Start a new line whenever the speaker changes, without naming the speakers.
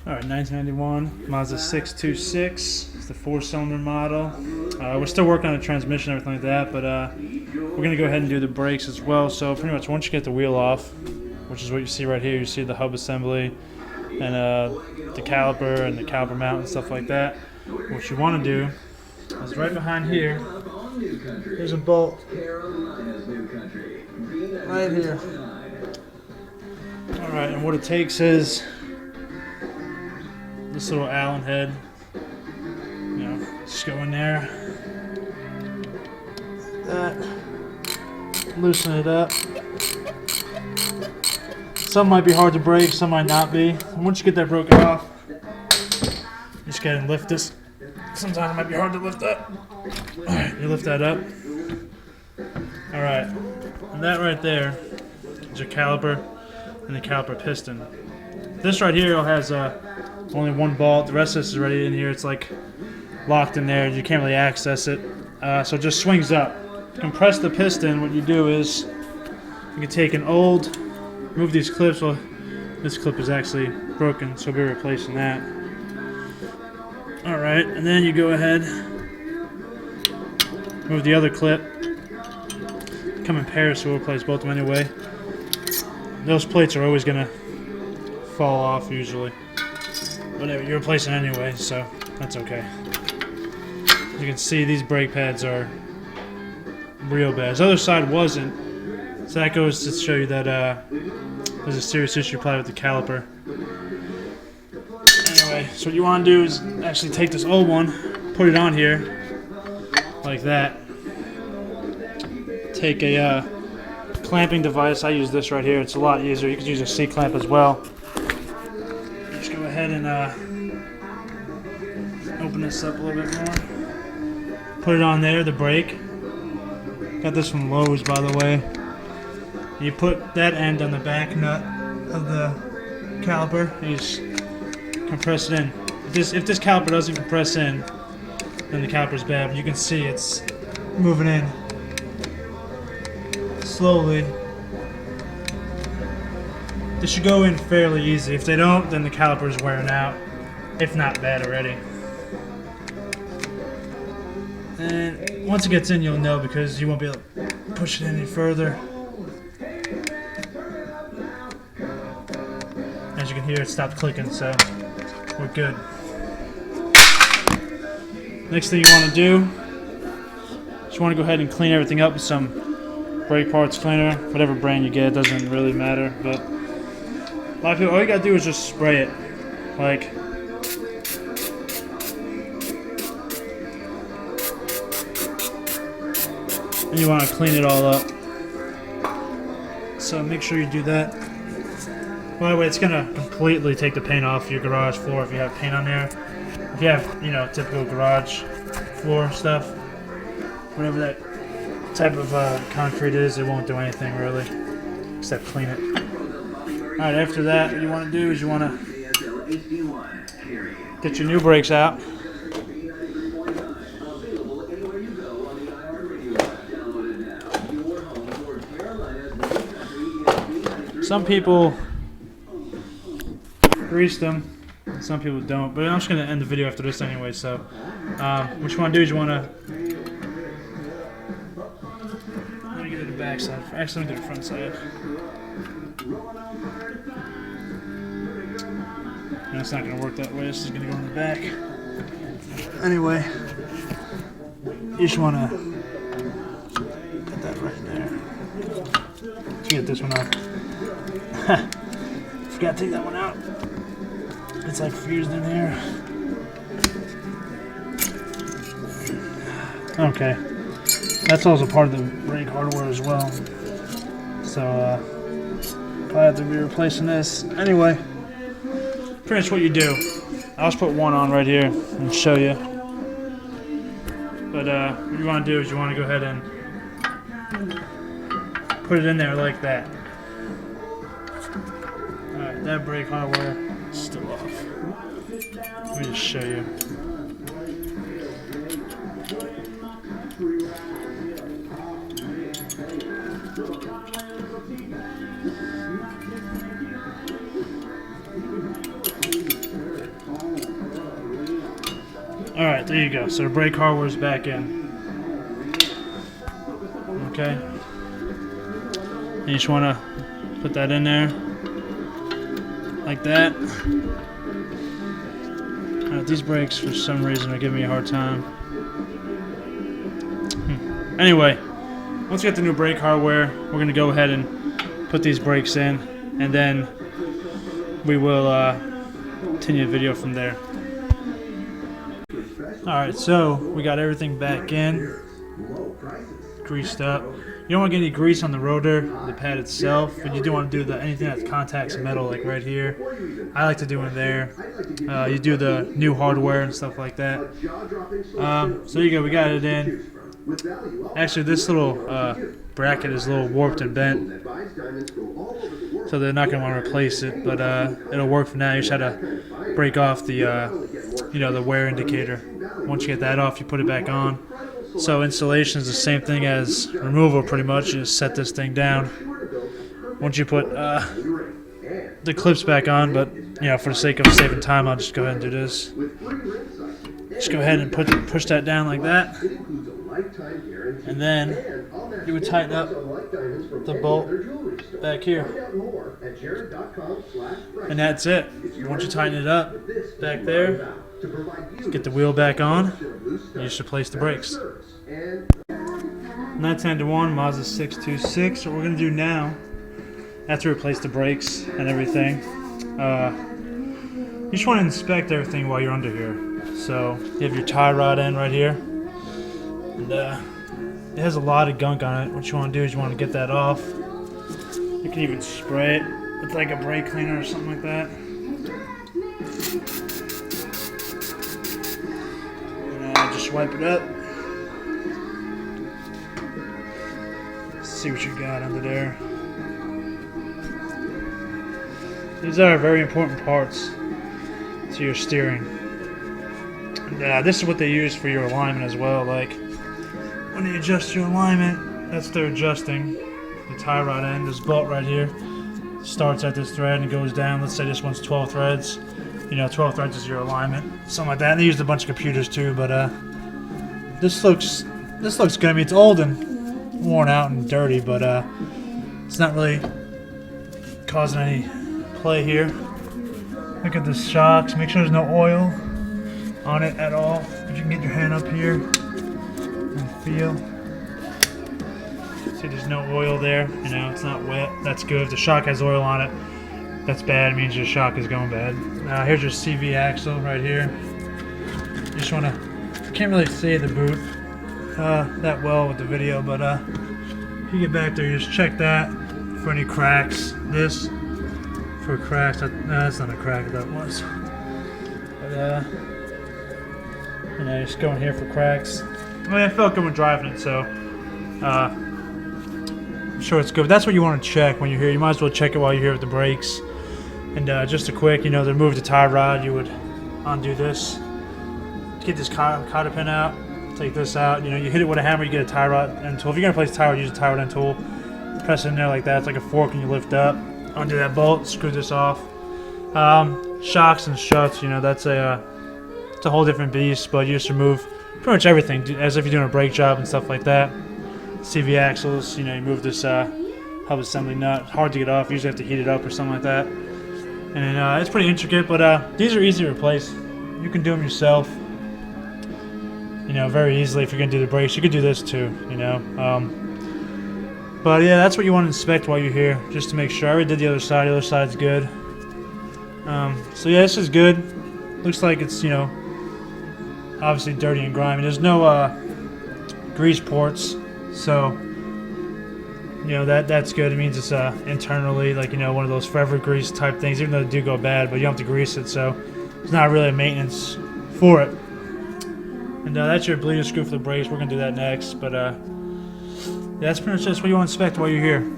Alright, 1991 Mazda 626. It's the 4-cylinder model. We're still working on the transmission and everything like that, but we're going to go ahead and do the brakes as well. So pretty much once you get the wheel off, which is what you see right here, you see the hub assembly and the caliper and the caliper mount and stuff like that. What you want to do is right behind here, there's a bolt right here. Alright, and what it takes is this little Allen head, just go in there, loosen it up. Some might be hard to break, some might not be. And once you get that broken off, just go ahead and lift this. Sometimes it might be hard to lift up. Alright, you lift that up. Alright, and that right there is your caliper and the caliper piston. This right here has only one bolt. The rest of this is already in here. It's like locked in there. You can't really access it. So it just swings up. To compress the piston, what you do is you can take an old, remove these clips. Well, this clip is actually broken, so we'll be replacing that. Alright, and then you go ahead, move the other clip. Come in pairs, so we'll replace both of them anyway. Those plates are always going to fall off usually. Whatever, you're replacing anyway, so that's okay. As you can see, these brake pads are real bad. The other side wasn't, so that goes to show you that there's a serious issue probably with the caliper. Anyway, so what you want to do is actually take this old one, put it on here, like that. Take a clamping device. I use this right here. It's a lot easier. You could use a C-clamp as well. Just go ahead and open this up a little bit more. Put it on there, the brake. Got this from Lowe's, by the way. You put that end on the back nut of the caliper. You just compress it in. If this caliper doesn't compress in, then the caliper's bad. But you can see it's moving in slowly. This should go in fairly easy. If they don't, then the caliper's wearing out, if not bad already. And once it gets in, you'll know because you won't be able to push it any further. As you can hear, it stopped clicking, so we're good. Next thing you want to do is you want to go ahead and clean everything up with some brake parts cleaner, whatever brand you get, it doesn't really matter. But a lot of people, all you gotta do is just spray it, like. And you want to clean it all up. So make sure you do that. By the way, it's gonna completely take the paint off your garage floor if you have paint on there. If you have, typical garage floor stuff, whatever that type of concrete is, it won't do anything really, except clean it. Alright, after that, what you want to do is you want to get your new brakes out. Some people grease them, and some people don't, but I'm just going to end the video after this anyway, so what you want to do is you want to, let me get to the back side, actually let me do the front side. And it's not going to work that way, this is going to go in the back. Anyway, you just want to put that right there. Let's get this one out. Forgot to take that one out. It's like fused in here. Okay. That's also part of the brake hardware as well. So, probably have to be replacing this. Anyway, pretty much what you do. I'll just put one on right here and show you. But what you want to do is you want to go ahead and put it in there like that. Alright, that brake hardware is still off. Let me just show you. Alright, there you go. So the brake hardware's back in. Okay. You just want to put that in there. Like that. Alright, these brakes for some reason are giving me a hard time. Anyway, once we get the new brake hardware, we're going to go ahead and put these brakes in, and then we will continue the video from there. Alright, so we got everything back in, greased up. You don't want to get any grease on the rotor, the pad itself, but you do want to do anything that contacts metal, like right here. I like to do in there. You do the new hardware and stuff like that. So there you go, we got it in. Actually, this little bracket is a little warped and bent, so they're not going to want to replace it, but it'll work for now. You just have to break off the the wear indicator. Once you get that off, you put it back on. So installation is the same thing as removal, pretty much. You just set this thing down. Once you put the clips back on, but for the sake of saving time, I'll just go ahead and do this. Just go ahead and push that down like that, and then you would tighten up the bolt back here, and that's it. Once you tighten it up back there, get the wheel back on, you just replace the brakes. 910-1 Mazda 626. What we're going to do now, after we replace the brakes and everything, you just want to inspect everything while you're under here. So you have your tie rod end right here, and it has a lot of gunk on it. What you want to do is you want to get that off. You can even spray it with like a brake cleaner or something like that. And just wipe it up. See what you got under there. These are very important parts to your steering. And this is what they use for your alignment as well. Like when you adjust your alignment, that's their adjusting. The tie rod end, this bolt right here, starts at this thread and goes down. Let's say this one's 12 threads. 12 threads is your alignment, something like that. And they used a bunch of computers too, but this looks good. I mean, it's old and worn out and dirty, but it's not really causing any play here. Look at the shocks. Make sure there's no oil on it at all. If you can get your hand up here and feel. See, there's no oil there. It's not wet. That's good. If the shock has oil on it, that's bad. It means your shock is going bad. Here's your CV axle right here. You just want to. You can't really see the boot that well with the video, but if you get back there, you just check that for any cracks. This for cracks. That's not a crack. That was. But just go in here for cracks. I mean, I felt good when driving it, so I'm sure it's good. But that's what you want to check when you're here. You might as well check it while you're here with the brakes. And just a quick, to remove the tie rod, you would undo this. To get this cotter pin out, take this out. You hit it with a hammer, you get a tie rod end tool. If you're going to place a tie rod, use a tie rod end tool. Press it in there like that. It's like a fork, and you lift up. Undo that bolt, screw this off. Shocks and struts, that's it's a whole different beast, but you just remove pretty much everything, as if you're doing a brake job and stuff like that. CV axles, you move this hub assembly nut. Hard to get off. You usually have to heat it up or something like that. And it's pretty intricate, but these are easy to replace. You can do them yourself, very easily. If you're going to do the brakes, you could do this too, But yeah, that's what you want to inspect while you're here, just to make sure. I already did the other side. The other side's good. So yeah, this is good. Looks like it's, obviously dirty and grimy. There's no grease ports, so that's good. It means it's internally, like one of those forever grease type things, even though they do go bad, but you don't have to grease it, so it's not really a maintenance for it. And that's your bleeder screw for the brakes. We're gonna do that next, but that's pretty much just what you want to inspect while you're here.